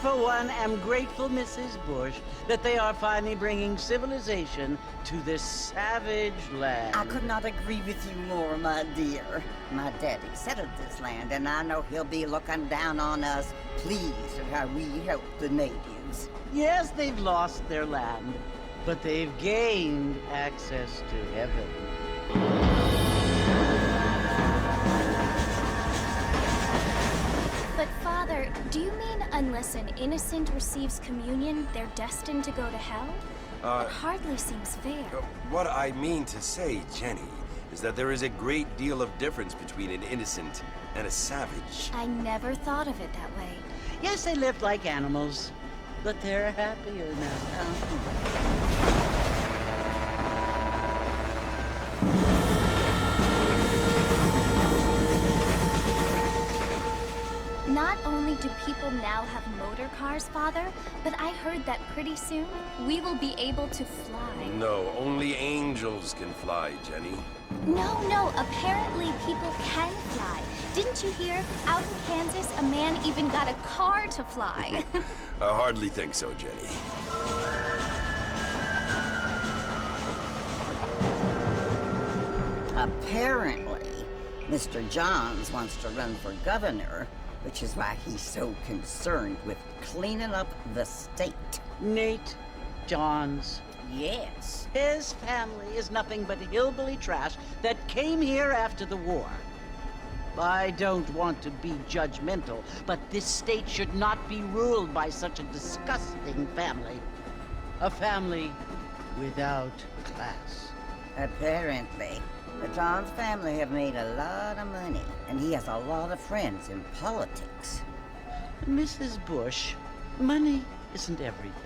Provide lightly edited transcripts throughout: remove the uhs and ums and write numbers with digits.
for one, am grateful, Mrs. Bush, that they are finally bringing civilization to this savage land. I could not agree with you more, my dear. My daddy settled this land, and I know he'll be looking down on us, pleased at how we help the natives. Yes, they've lost their land, but they've gained access to heaven. But Father, do you mean unless an innocent receives communion, they're destined to go to hell? That hardly seems fair. What I mean to say, Jenny, is that there is a great deal of difference between an innocent and a savage. I never thought of it that way. Yes, they lived like animals, but they're happier now. Not only do people now have motor cars, Father, but I heard that pretty soon we will be able to fly. No, only angels can fly, Jenny. No, apparently people can fly. Didn't you hear? Out in Kansas, a man even got a car to fly. I hardly think so, Jenny. Apparently, Mr. Johns wants to run for governor, which is why he's so concerned with cleaning up the state. Nate Johns. Yes. His family is nothing but hillbilly trash that came here after the war. I don't want to be judgmental, but this state should not be ruled by such a disgusting family. A family without class. Apparently. The Johns family have made a lot of money, and he has a lot of friends in politics. Mrs. Bush, money isn't everything.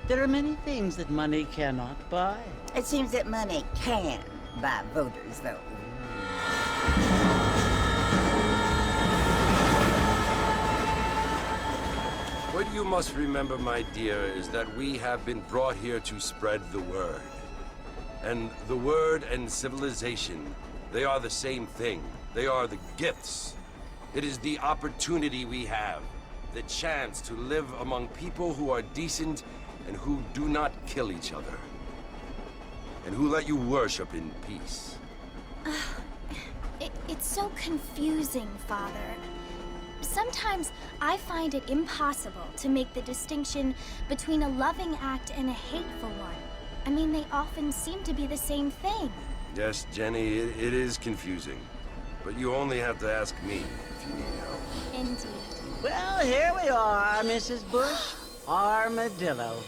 There are many things that money cannot buy. It seems that money can buy voters, though. What you must remember, my dear, is that we have been brought here to spread the word. And the word and civilization, they are the same thing. They are the gifts. It is the opportunity we have, the chance to live among people who are decent and who do not kill each other. And who let you worship in peace. It's so confusing, Father. Sometimes I find it impossible to make the distinction between a loving act and a hateful one. I mean, they often seem to be the same thing. Yes, Jenny, it is confusing. But you only have to ask me if you need help. Indeed. Well, here we are, Mrs. Bush. Armadillo.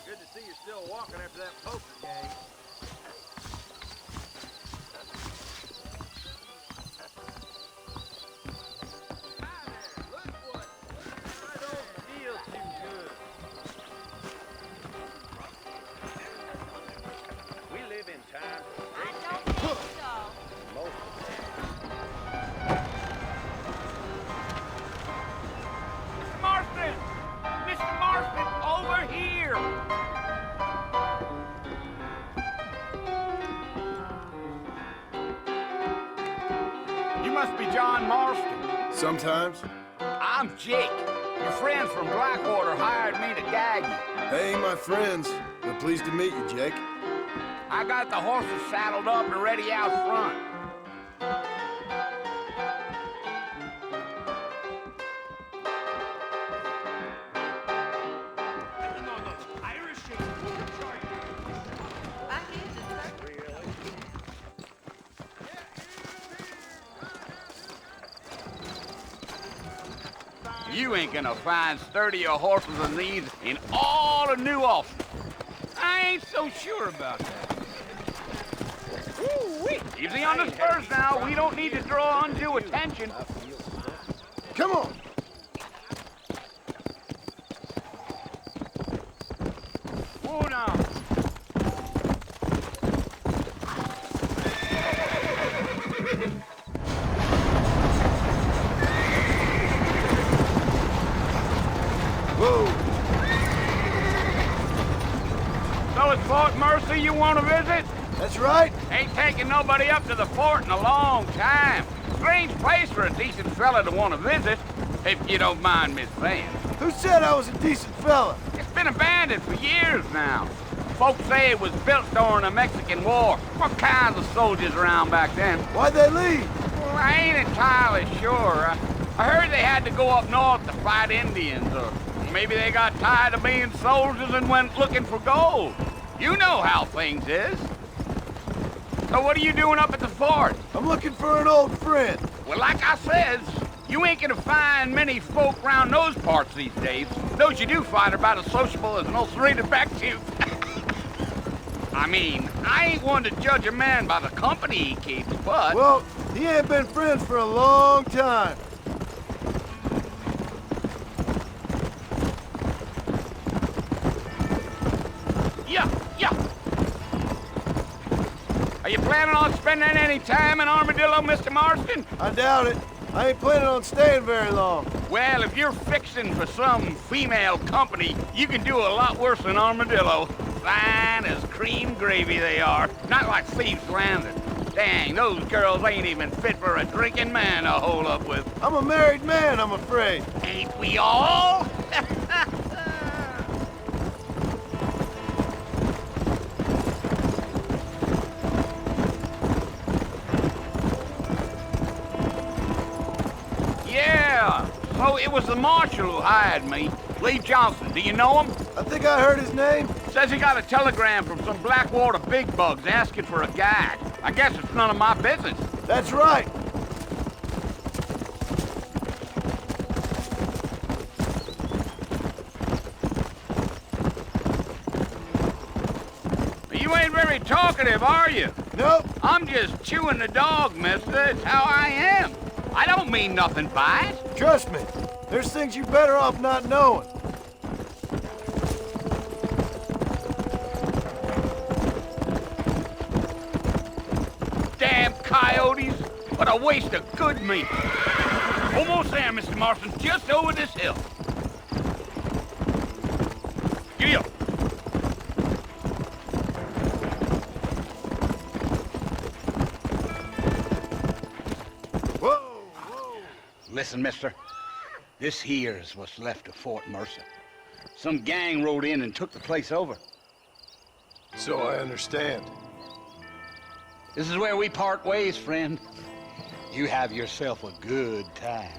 Good to see you still walking after that poker game. Hi there, look what? I don't feel too good. We live in times. I don't think so. Most of them. Mr. Marston! Mr. Marston, over here! You must be John Marston. Sometimes. I'm Jake. Your friends from Blackwater hired me to guide you. They ain't my friends, but pleased to meet you, Jake. I got the horses saddled up and ready out front. You ain't gonna find sturdier horses than these in all of New Austin. I ain't so sure about that. Woo-wee. Easy on the spurs now. We don't need to draw undue attention. Come on! Whoa now. Fort Mercy you want to visit? That's right. Ain't taking nobody up to the fort in a long time. Strange place for a decent fella to want to visit, if you don't mind me saying. Who said I was a decent fella? It's been abandoned for years now. Folks say it was built during the Mexican War. What kinds of soldiers around back then? Why'd they leave? Well, I ain't entirely sure. I heard they had to go up north to fight Indians, or maybe they got tired of being soldiers and went looking for gold. You know how things is. So what are you doing up at the fort? I'm looking for an old friend. Well, like I says, you ain't gonna find many folk around those parts these days. Those you do find are about as sociable as an ulcerated back tooth. I mean, I ain't one to judge a man by the company he keeps, but... Well, he ain't been friends for a long time. Yeah. Are you planning on spending any time in Armadillo, Mr. Marston? I doubt it. I ain't planning on staying very long. Well, if you're fixing for some female company, you can do a lot worse than Armadillo. Fine as cream gravy they are. Not like Thieves Landing. Dang, those girls ain't even fit for a drinking man to hole up with. I'm a married man, I'm afraid. Ain't we all? Yeah, so it was the marshal who hired me. Lee Johnson, do you know him? I think I heard his name. Says he got a telegram from some Blackwater big bugs asking for a guide. I guess it's none of my business. That's right. You ain't very talkative, are you? Nope. I'm just chewing the dog, mister. It's how I am. I don't mean nothing by it. Trust me. There's things you're better off not knowing. Damn coyotes. What a waste of good meat. Almost there, Mr. Marston. Just over this hill. Giddy up. Whoa. Listen, mister. This here is what's left of Fort Mercer. Some gang rode in and took the place over. So I understand. This is where we part ways, friend. You have yourself a good time.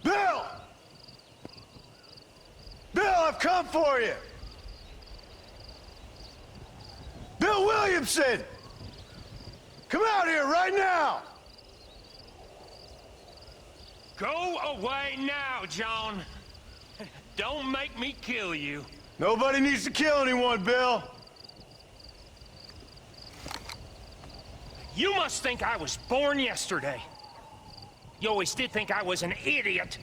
Bill! Bill, I've come for you! Bill Williamson! Come out here right now! Go away now, John. Don't make me kill you. Nobody needs to kill anyone, Bill. You must think I was born yesterday. You always did think I was an idiot.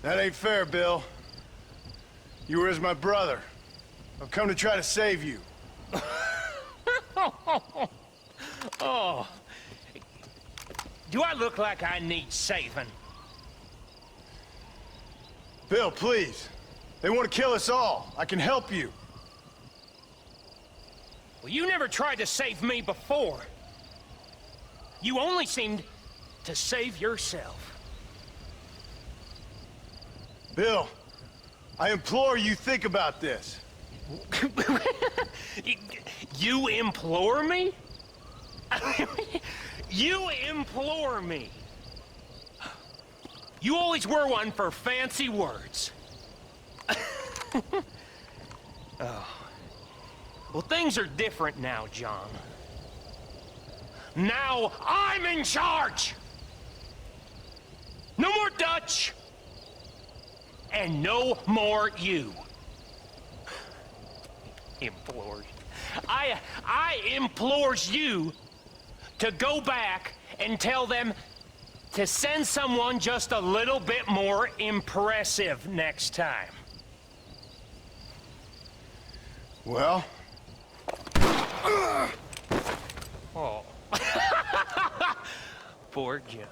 That ain't fair, Bill. You were as my brother. I've come to try to save you. Oh. Do I look like I need saving? Bill, please. They want to kill us all. I can help you. Well, you never tried to save me before. You only seemed to save yourself. Bill, I implore you think about this. You implore me? You implore me. You always were one for fancy words. Oh. Well, things are different now, John. Now I'm in charge! No more Dutch! And no more you. Implores. I implores you to go back and tell them to send someone just a little bit more impressive next time. Well? Oh. Poor John.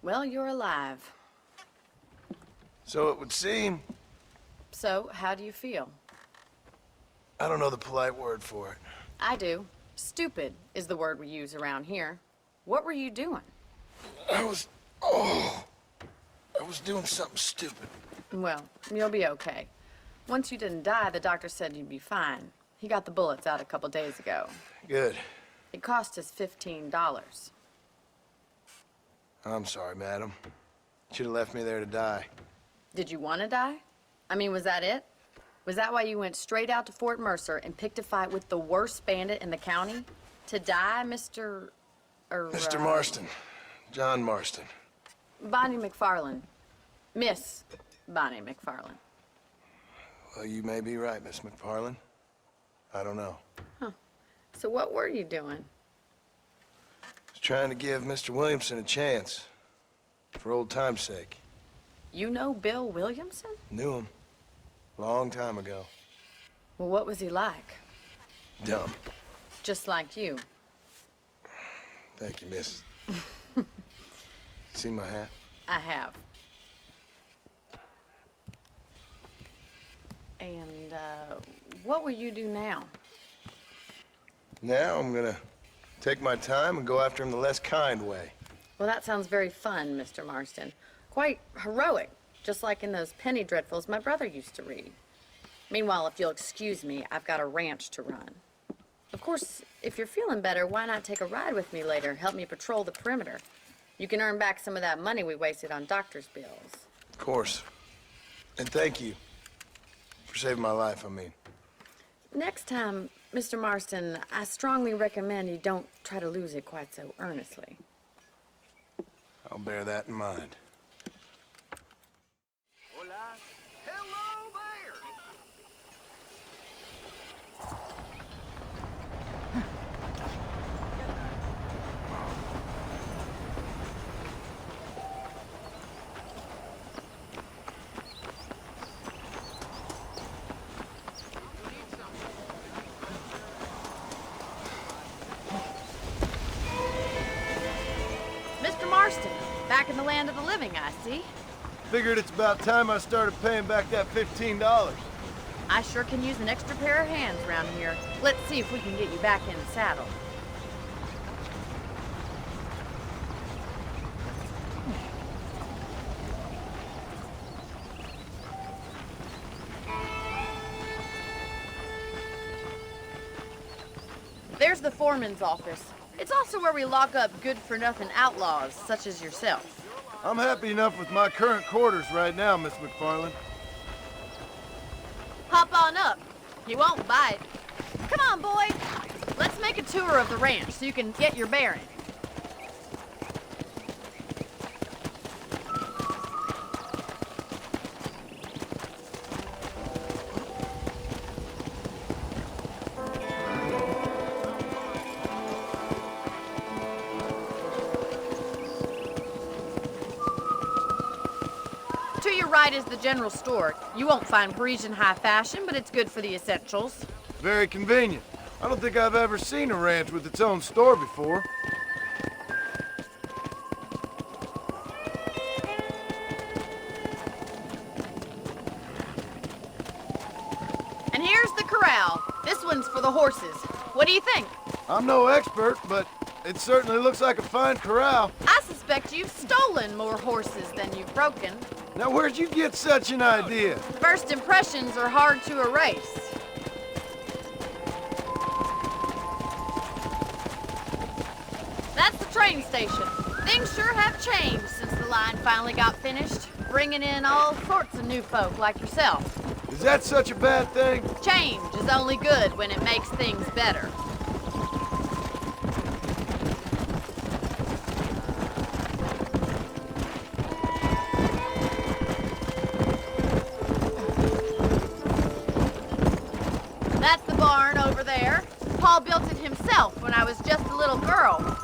Well, you're alive. So it would seem. So, how do you feel? I don't know the polite word for it. I do. Stupid is the word we use around here. What were you doing? I was doing something stupid. Well, you'll be okay. Once you didn't die, the doctor said you'd be fine. He got the bullets out a couple days ago. Good. It cost us $15. I'm sorry, madam. Should have left me there to die. Did you want to die? I mean, was that it? Was that why you went straight out to Fort Mercer and picked a fight with the worst bandit in the county? To die, Mr. Mr. Marston. John Marston. Bonnie McFarland. Miss Bonnie McFarland. Well, you may be right, Miss McFarland. I don't know. Huh. So what were you doing? I was trying to give Mr. Williamson a chance. For old time's sake. You know Bill Williamson? Knew him. Long time ago. Well, what was he like? Dumb. Just like you. Thank you, miss. See my hat? I have. And, what will you do now? Now I'm gonna take my time and go after him the less kind way. Well, that sounds very fun, Mr. Marston. Quite heroic, just like in those penny dreadfuls my brother used to read. Meanwhile, if you'll excuse me, I've got a ranch to run. Of course, if you're feeling better, why not take a ride with me later? Help me patrol the perimeter. You can earn back some of that money we wasted on doctor's bills. Of course. And thank you. For saving my life, I mean. Next time, Mr. Marston, I strongly recommend you don't try to lose it quite so earnestly. I'll bear that in mind. Hola. Hello there. Mr. Marston, back in the land of the living, I see. Figured it's about time I started paying back that $15. I sure can use an extra pair of hands around here. Let's see if we can get you back in the saddle. There's the foreman's office. It's also where we lock up good-for-nothing outlaws, such as yourself. I'm happy enough with my current quarters right now, Miss McFarland. Hop on up. You won't bite. Come on, boy. Let's make a tour of the ranch so you can get your bearings. To your right is the general store. You won't find Parisian high fashion, but it's good for the essentials. Very convenient. I don't think I've ever seen a ranch with its own store before. And here's the corral. This one's for the horses. What do you think? I'm no expert, but it certainly looks like a fine corral. I suspect you've stolen more horses than you've broken. Now, where'd you get such an idea? First impressions are hard to erase. That's the train station. Things sure have changed since the line finally got finished, bringing in all sorts of new folk like yourself. Is that such a bad thing? Change is only good when it makes things better. That's the barn over there. Paul built it himself when I was just a little girl.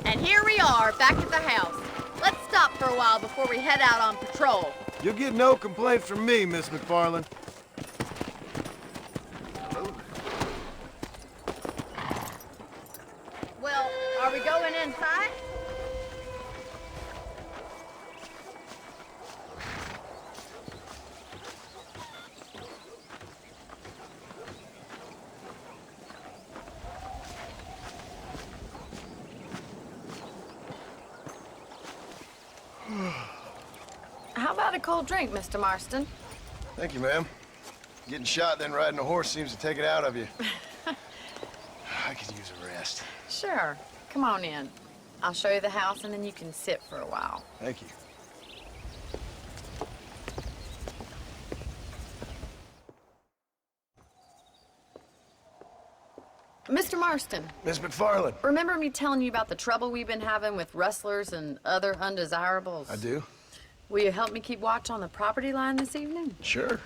And here we are, back at the house. Let's stop for a while before we head out on patrol. You'll get no complaints from me, Miss McFarland. Well, are we going inside? How about a cold drink, Mr. Marston? Thank you, ma'am. Getting shot, then riding a horse seems to take it out of you. I could use a rest. Sure. Come on in. I'll show you the house and then you can sit for a while. Thank you. Mr. Marston, Miss McFarland. remember me telling you about the trouble we've been having with rustlers and other undesirables? I do? Will you help me keep watch on the property line this evening? Sure.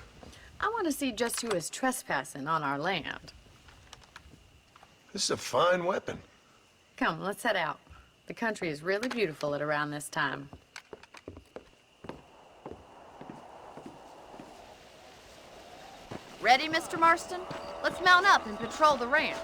I want to see just who is trespassing on our land. This is a fine weapon. Come, let's head out. The country is really beautiful at around this time. Ready, Mr. Marston? Let's mount up and patrol the ranch.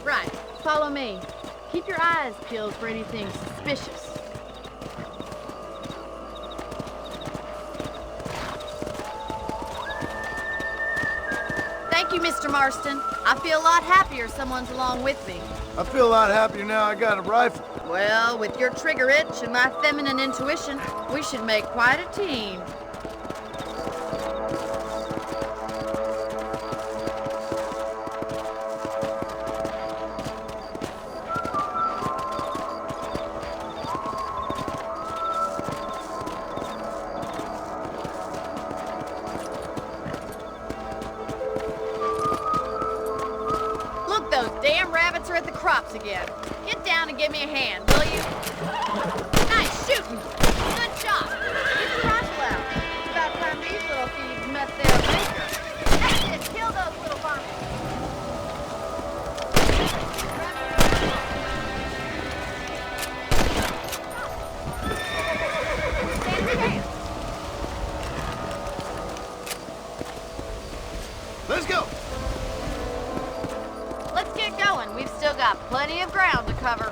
Right, follow me. Keep your eyes peeled for anything suspicious. Thank you, Mr. Marston. I feel a lot happier someone's along with me. I feel a lot happier now I got a rifle. Well, with your trigger itch and my feminine intuition, we should make quite a team. Look, those damn rabbits are at the crops again. Get down and give me a hand, will you? Nice shooting. Good shot. Get your rifle out. It's about time these little thieves met their maker. That's it. Kill those little varmints. Stand your hands. Let's go. Let's get going. We've still got plenty of ground to cover.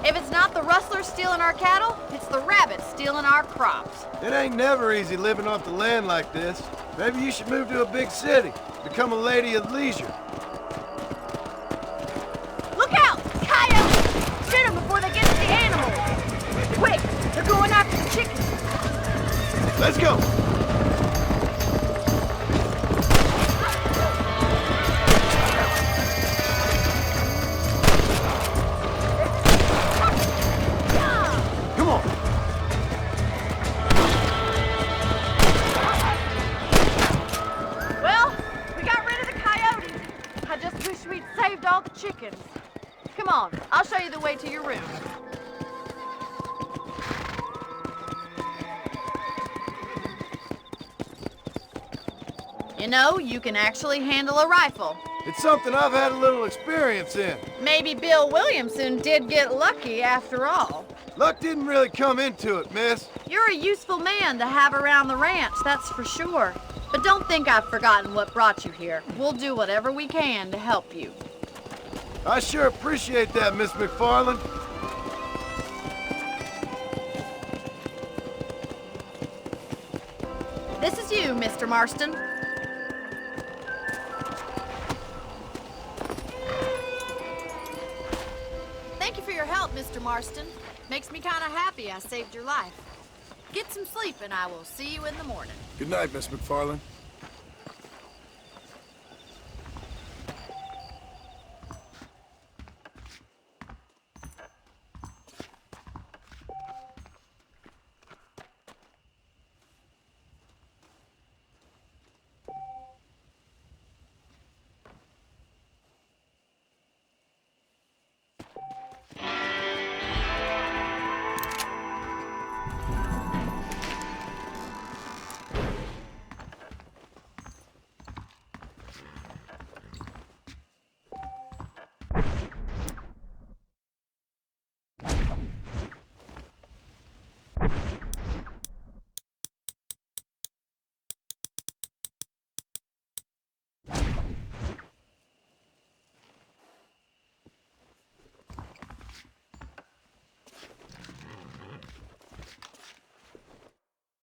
If it's not the rustlers stealing our cattle, it's the rabbits stealing our crops. It ain't never easy living off the land like this. Maybe you should move to a big city, become a lady of leisure. chickens. Let's go! Come on! Well, we got rid of the coyotes. I just wish we'd saved all the chickens. Come on, I'll show you the way to your room. You know, you can actually handle a rifle. It's something I've had a little experience in. Maybe Bill Williamson did get lucky after all. Luck didn't really come into it, miss. You're a useful man to have around the ranch, that's for sure. But don't think I've forgotten what brought you here. We'll do whatever we can to help you. I sure appreciate that, Miss McFarland. This is you, Mr. Marston. Thank you for your help, Mr. Marston. Makes me kind of happy I saved your life. Get some sleep and I will see you in the morning. Good night, Miss McFarland.